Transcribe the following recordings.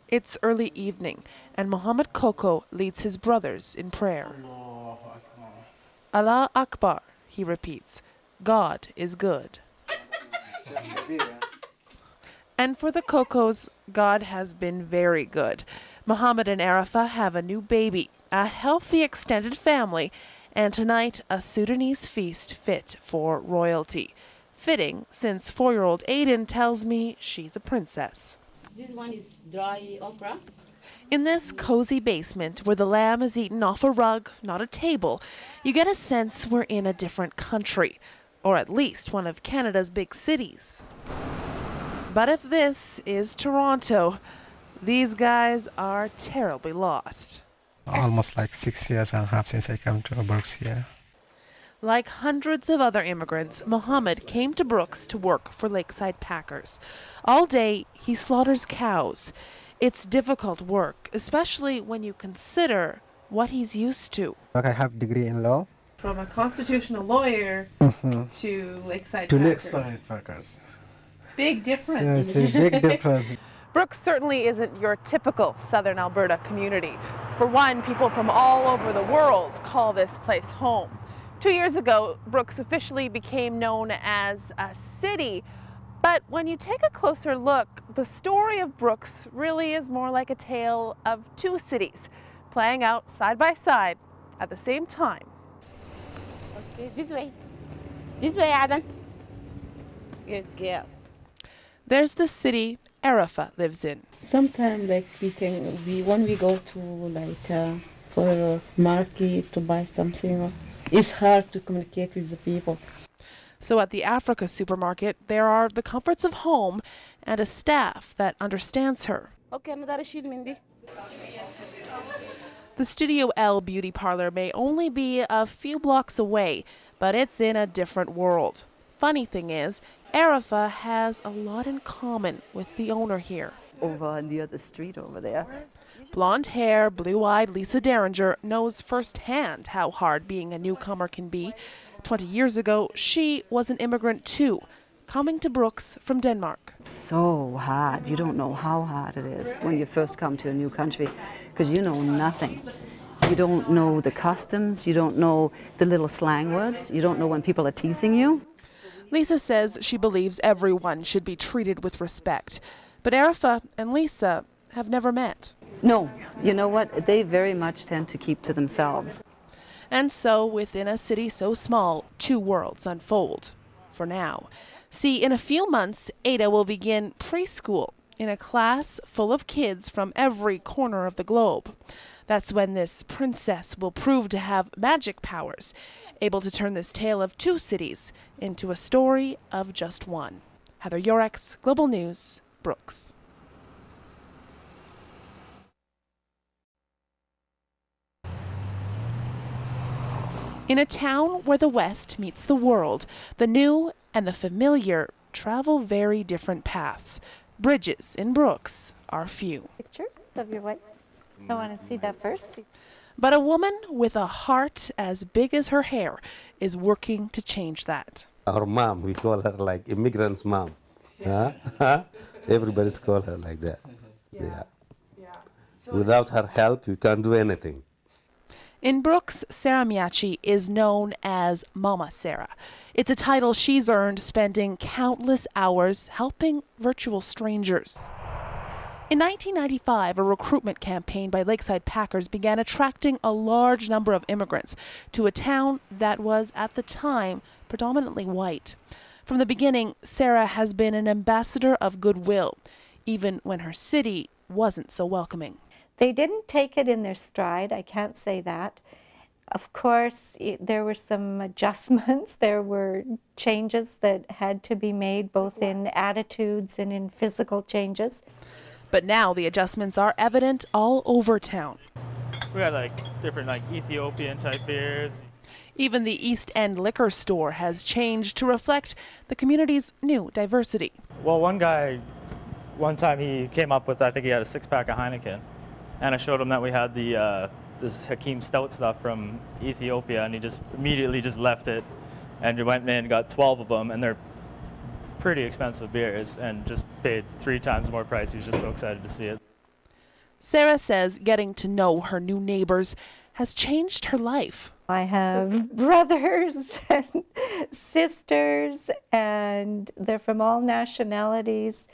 It's early evening, and Muhammad Koko leads his brothers in prayer. Allah Akbar, he repeats. God is good. And for the Kokos, God has been very good. Muhammad and Arafah have a new baby, a healthy extended family, and tonight a Sudanese feast fit for royalty. Fitting, since 4-year-old Aiden tells me she's a princess. This one is dry okra. In this cozy basement where the lamb is eaten off a rug, not a table, you get a sense we're in a different country, or at least one of Canada's big cities. But if this is Toronto, these guys are terribly lost. Almost like 6 years and a half since I came to Brooks here. Like hundreds of other immigrants, Muhammad came to Brooks to work for Lakeside Packers. All day, he slaughters cows. It's difficult work, especially when you consider what he's used to. I have a degree in law. From a constitutional lawyer to Lakeside To Packers. Lakeside Packers. Big difference. So it's a big difference. Brooks certainly isn't your typical southern Alberta community. For one, people from all over the world call this place home. 2 years ago, Brooks officially became known as a city. But when you take a closer look, the story of Brooks really is more like a tale of two cities playing out side by side at the same time. Okay, this way. This way, Adam. Good girl. There's the city Arafah lives in. Sometimes, like when we go to for a market to buy something, it's hard to communicate with the people. So at the Africa supermarket, there are the comforts of home and a staff that understands her. Okay, Mindy. The Studio L beauty parlor may only be a few blocks away, but it's in a different world. Funny thing is, Arafah has a lot in common with the owner here. Over on the other street over there. Blonde hair, blue-eyed Lisa Derringer knows firsthand how hard being a newcomer can be. 20 years ago, she was an immigrant too, coming to Brooks from Denmark. So hard. You don't know how hard it is when you first come to a new country because you know nothing. You don't know the customs, you don't know the little slang words, you don't know when people are teasing you. Lisa says she believes everyone should be treated with respect. But Arafah and Lisa have never met. No, you know what? They very much tend to keep to themselves. And so, within a city so small, two worlds unfold. For now. See, in a few months, Ada will begin preschool in a class full of kids from every corner of the globe. That's when this princess will prove to have magic powers, able to turn this tale of two cities into a story of just one. Heather Yourex, Global News, Brooks. In a town where the West meets the world, the new and the familiar travel very different paths. Bridges in Brooks are few. Picture of your wife. I want to see that first. But a woman with a heart as big as her hair is working to change that. Our mom, we call her like immigrant's mom. Yeah. Everybody's call her like that. Yeah. So without her help, you can't do anything. In Brooks, Sarah Miachi is known as Mama Sarah. It's a title she's earned spending countless hours helping virtual strangers. In 1995, a recruitment campaign by Lakeside Packers began attracting a large number of immigrants to a town that was, at the time, predominantly white. From the beginning, Sarah has been an ambassador of goodwill, even when her city wasn't so welcoming. They didn't take it in their stride, I can't say that. Of course, there were some adjustments, there were changes that had to be made both in attitudes and in physical changes. But now the adjustments are evident all over town. We had like different Ethiopian type beers. Even the East End liquor store has changed to reflect the community's new diversity. Well, one guy, one time he came up with, I think he had a 6-pack of Heineken. And I showed him that we had the this Hakeem Stout stuff from Ethiopia, and he just immediately just left it and went in and got 12 of them, and they're pretty expensive beers and just paid 3 times more price. He was just so excited to see it. Sarah says getting to know her new neighbors has changed her life. I have brothers and sisters, and they're from all nationalities.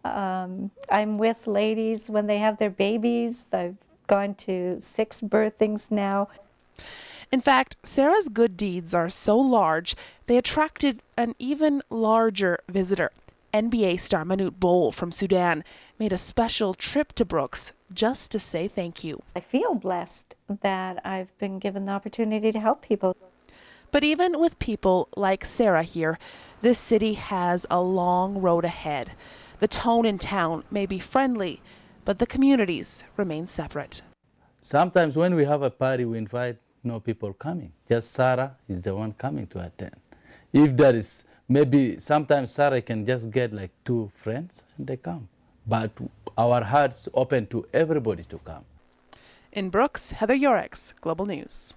I'm with ladies when they have their babies. I've gone to 6 birthings now. In fact, Sarah's good deeds are so large, they attracted an even larger visitor. NBA star Manute Bol from Sudan made a special trip to Brooks just to say thank you. I feel blessed that I've been given the opportunity to help people. But even with people like Sarah here, this city has a long road ahead. The tone in town may be friendly, but the communities remain separate. Sometimes when we have a party, we invite no people coming. Just Sarah is the one coming to attend. If there is, maybe sometimes Sarah can just get like 2 friends and they come. But our hearts open to everybody to come. In Brooks, Heather Yourex, Global News.